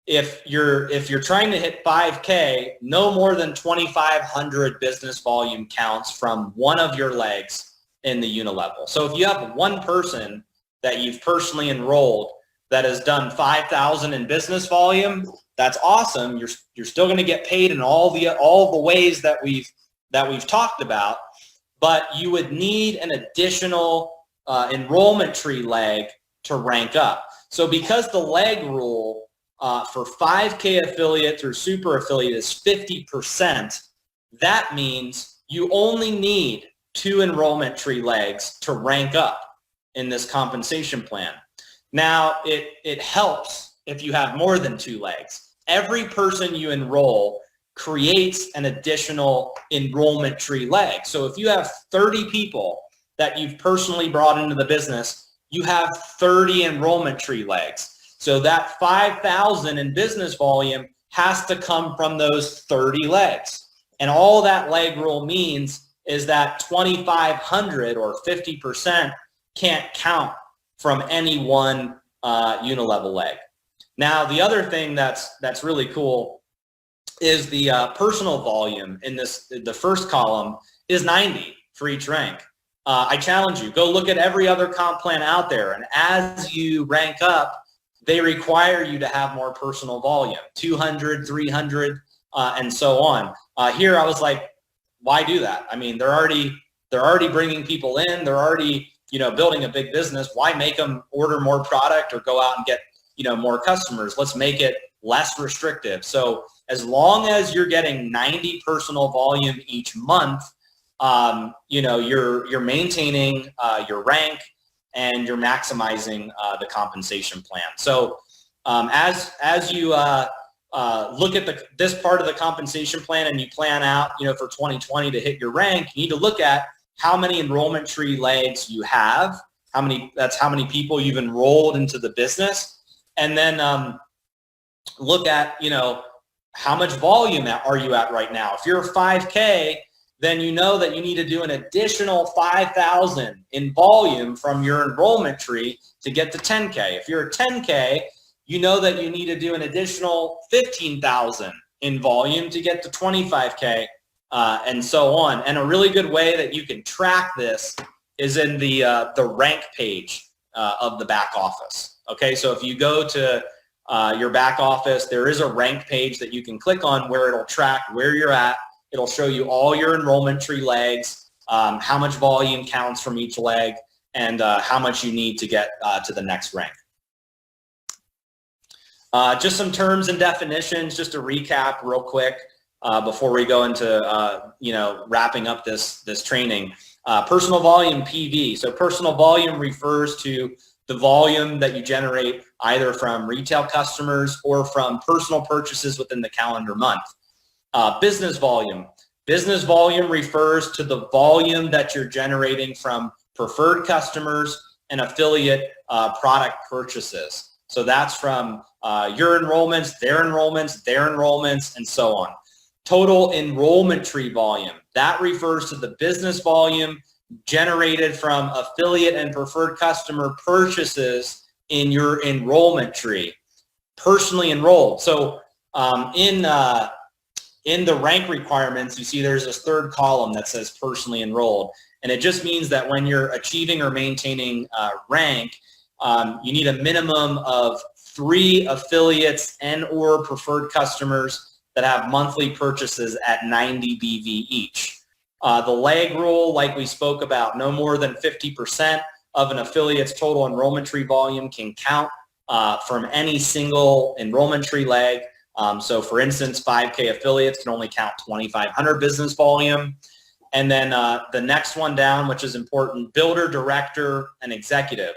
if you're trying to hit 5K, no more than 2,500 business volume counts from one of your legs in the unilevel. So if you have one person that you've personally enrolled that has done 5,000 in business volume, that's awesome. You're still going to get paid in all the ways that we've talked about, but you would need an additional enrollment tree leg to rank up. So because the leg rule for 5K affiliate through super affiliate is 50%, that means you only need 2 enrollment tree legs to rank up in this compensation plan. Now, it helps if you have more than 2 legs. Every person you enroll creates an additional enrollment tree leg. So if you have 30 people that you've personally brought into the business, you have 30 enrollment tree legs. So that 5,000 in business volume has to come from those 30 legs. And all that leg rule means is that 2,500 or 50% can't count from any one unilevel leg. Now, the other thing that's really cool is the personal volume in the first column is 90 for each rank. I challenge you, go look at every other comp plan out there, and as you rank up, they require you to have more personal volume, 200, 300, and so on. Here, I was like, why do that? I mean, they're already bringing people in. They're already, building a big business. Why make them order more product or go out and get, more customers? Let's make it less restrictive. So as long as you're getting 90 personal volume each month, you're maintaining your rank, and you're maximizing the compensation plan. So as you look at this part of the compensation plan and you plan out, for 2020 to hit your rank, you need to look at how many enrollment tree legs you have, how many people you've enrolled into the business. And then look at, how much volume are you at right now? If you're a 5K, then you know that you need to do an additional 5,000 in volume from your enrollment tree to get to 10K. If you're a 10K, you know that you need to do an additional 15,000 in volume to get to 25K, and so on. And a really good way that you can track this is in the rank page of the back office. Okay, so if you go to your back office, there is a rank page that you can click on where it'll track where you're at. It'll show you all your enrollment tree legs, how much volume counts from each leg, and how much you need to get to the next rank. Just some terms and definitions, just to recap real quick before we go into wrapping up this training. Personal volume, PV. So personal volume refers to the volume that you generate either from retail customers or from personal purchases within the calendar month. Business volume. Business volume refers to the volume that you're generating from preferred customers and affiliate product purchases. So that's from your enrollments, their enrollments, and so on. Total enrollment tree volume. That refers to the business volume generated from affiliate and preferred customer purchases in your enrollment tree. Personally enrolled. So in the rank requirements, you see there's this third column that says personally enrolled. And it just means that when you're achieving or maintaining rank, you need a minimum of 3 affiliates and or preferred customers that have monthly purchases at 90 BV each. The leg rule, like we spoke about, no more than 50% of an affiliate's total enrollment tree volume can count from any single enrollment tree leg. So for instance, 5K affiliates can only count 2,500 business volume. And then the next one down, which is important, builder, director, and executive.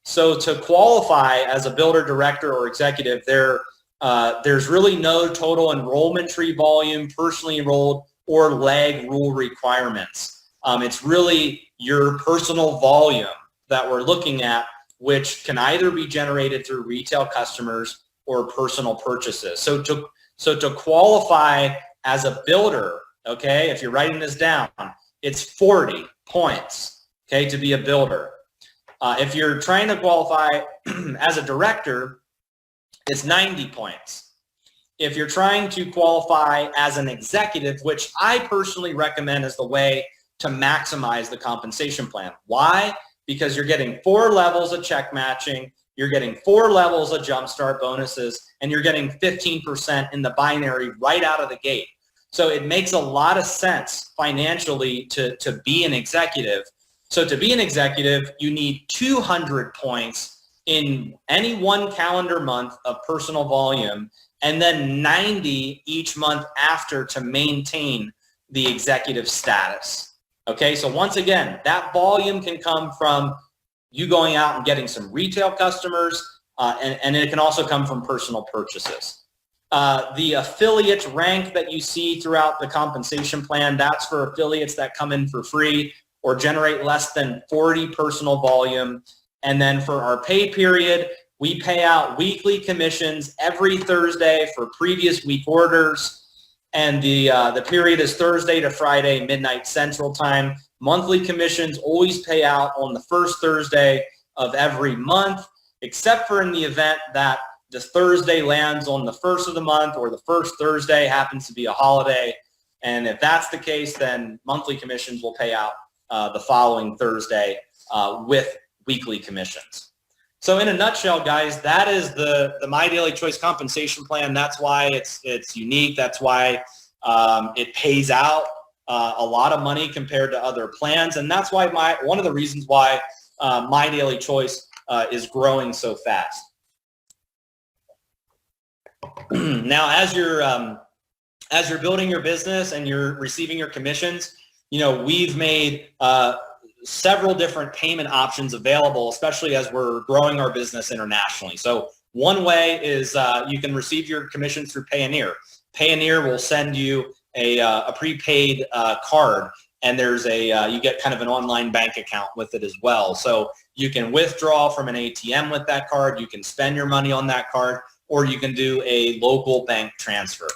So to qualify as a builder, director, or executive, there's really no total enrollment tree volume, personally enrolled, or leg rule requirements. It's really your personal volume that we're looking at, which can either be generated through retail customers or personal purchases. So to qualify as a builder, okay, if you're writing this down, it's 40 points, okay, to be a builder. If you're trying to qualify as a director, it's 90 points. If you're trying to qualify as an executive, which I personally recommend as the way to maximize the compensation plan. Why? Because you're getting 4 levels of check matching, you're getting 4 levels of jumpstart bonuses, and you're getting 15% in the binary right out of the gate. So it makes a lot of sense financially to be an executive. So to be an executive, you need 200 points in any one calendar month of personal volume, and then 90 each month after to maintain the executive status. Okay, so once again, that volume can come from you going out and getting some retail customers, and it can also come from personal purchases. The affiliate rank that you see throughout the compensation plan, that's for affiliates that come in for free or generate less than 40 personal volume. And then for our pay period, we pay out weekly commissions every Thursday for previous week orders. And the period is Thursday to Friday, midnight Central Time. Monthly commissions always pay out on the first Thursday of every month, except for in the event that the Thursday lands on the first of the month or the first Thursday happens to be a holiday. And if that's the case, then monthly commissions will pay out the following Thursday with weekly commissions. So in a nutshell, guys, that is the MyDailyChoice compensation plan. That's why it's unique. That's why it pays out a lot of money compared to other plans. And that's why one of the reasons why MyDailyChoice is growing so fast. Now, as you're building your business and you're receiving your commissions, we've made several different payment options available, especially as we're growing our business internationally. So one way is you can receive your commissions through Payoneer. Payoneer will send you a prepaid card, and there's you get kind of an online bank account with it as well. So you can withdraw from an ATM with that card. You can spend your money on that card, or you can do a local bank transfer.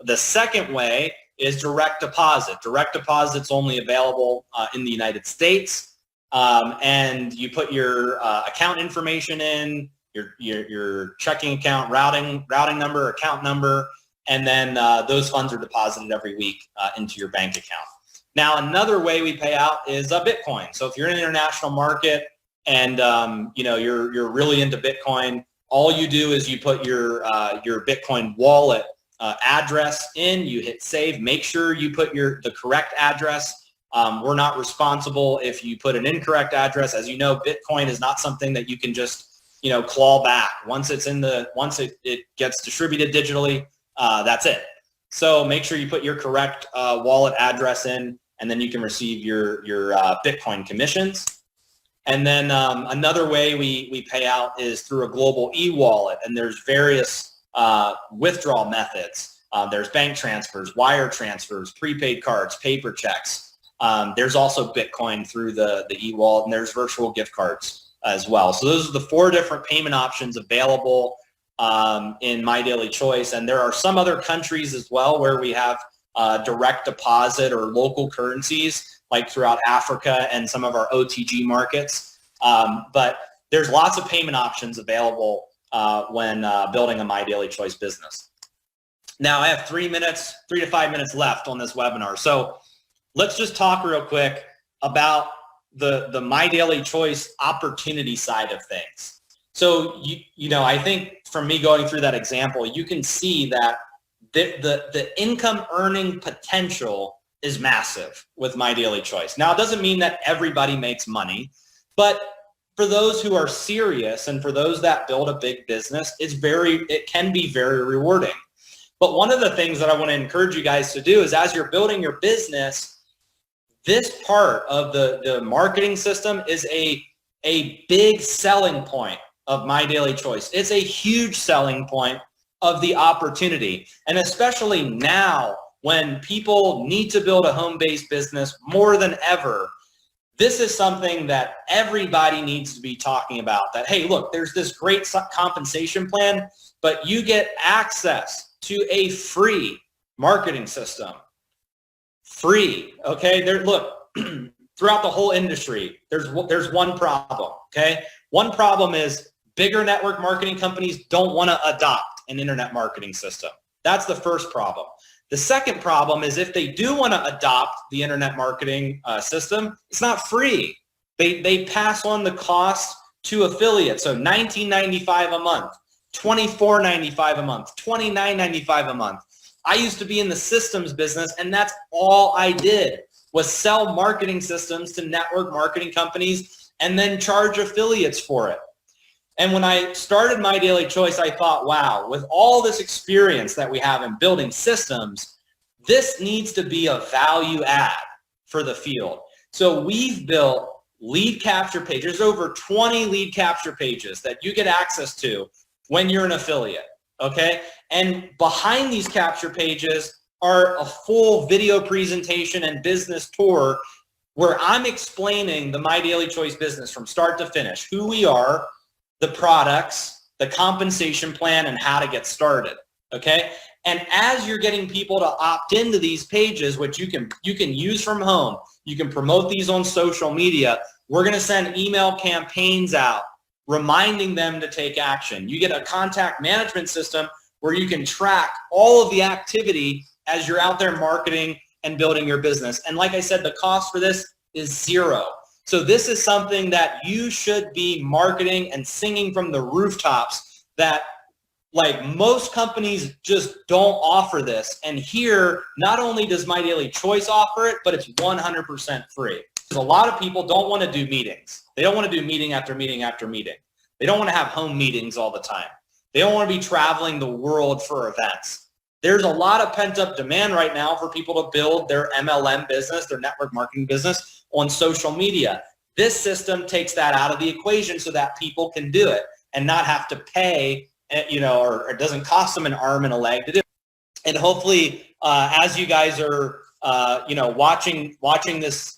The second way is direct deposit. Direct deposit's only available in the United States, and you put your account information in, your checking account routing number, account number, and then those funds are deposited every week into your bank account. Now, another way we pay out is Bitcoin. So if you're in an international market and you're really into Bitcoin, all you do is you put your Bitcoin wallet address in, you hit save, make sure you put the correct address. We're not responsible if you put an incorrect address. As you know, Bitcoin is not something that you can just claw back. Once it gets distributed digitally, that's it. So make sure you put your correct wallet address in, and then you can receive your Bitcoin commissions. And then another way we pay out is through a global e-wallet, and there's various withdrawal methods. There's bank transfers, wire transfers, prepaid cards, paper checks. There's also Bitcoin through the e-wallet, and there's virtual gift cards as well. So those are the 4 different payment options available in MyDailyChoice. And there are some other countries as well where we have direct deposit or local currencies, like throughout Africa and some of our OTG markets. But there's lots of payment options available when building a MyDailyChoice business. Now, I have 3 to 5 minutes left on this webinar. So let's just talk real quick about the MyDailyChoice opportunity side of things. So, I think from me going through that example, you can see that the income earning potential is massive with MyDailyChoice. Now, it doesn't mean that everybody makes money, but for those who are serious and for those that build a big business, it can be very rewarding. But one of the things that I want to encourage you guys to do is, as you're building your business, this part of the marketing system is a big selling point of MyDailyChoice. It's a huge selling point of the opportunity. And especially now when people need to build a home-based business more than ever, this is something that everybody needs to be talking about. That, hey, look, there's this great compensation plan, but you get access to a free marketing system. Free, okay? Look, throughout the whole industry, there's one problem, okay? One problem is bigger network marketing companies don't want to adopt an internet marketing system. That's the first problem. The second problem is if they do want to adopt the internet marketing system, it's not free. They pass on the cost to affiliates. So $19.95 a month, $24.95 a month, $29.95 a month. I used to be in the systems business, and that's all I did was sell marketing systems to network marketing companies and then charge affiliates for it. And when I started MyDailyChoice, I thought, wow, with all this experience that we have in building systems, this needs to be a value add for the field. So we've built lead capture pages. There's over 20 lead capture pages that you get access to when you're an affiliate, okay? And behind these capture pages are a full video presentation and business tour where I'm explaining the MyDailyChoice business from start to finish, who we are, the products, the compensation plan, and how to get started, okay? And as you're getting people to opt into these pages, which you can use from home, you can promote these on social media, we're gonna send email campaigns out reminding them to take action. You get a contact management system where you can track all of the activity as you're out there marketing and building your business. And like I said, the cost for this is zero. So this is something that you should be marketing and singing from the rooftops, that like most companies just don't offer this. And here, not only does MyDailyChoice offer it, but it's 100% free. Because a lot of people don't want to do meetings. They don't want to do meeting after meeting after meeting. They don't want to have home meetings all the time. They don't want to be traveling the world for events. There's a lot of pent-up demand right now for people to build their MLM business, their network marketing business, on social media. This system takes that out of the equation so that people can do it and not have to pay, or it doesn't cost them an arm and a leg to do it. And hopefully, as you guys are, watching this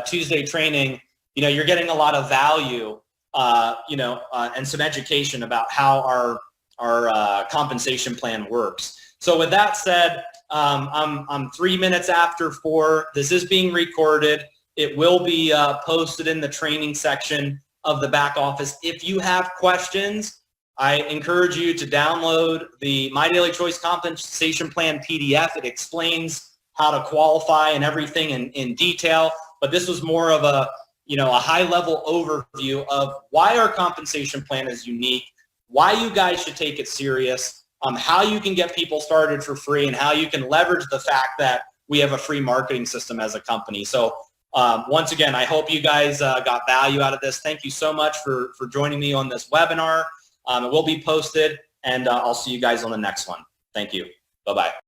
Tuesday training, you're getting a lot of value, and some education about how compensation plan works. So with that said, I'm 3 minutes after 4. This is being recorded. It will be posted in the training section of the back office. If you have questions, I encourage you to download the My Daily Choice Compensation Plan PDF. It explains how to qualify and everything in detail. But this was more of a high-level overview of why our compensation plan is unique, why you guys should take it serious, how you can get people started for free, and how you can leverage the fact that we have a free marketing system as a company. So once again, I hope you guys got value out of this. Thank you so much for joining me on this webinar. It will be posted, and I'll see you guys on the next one. Thank you. Bye-bye.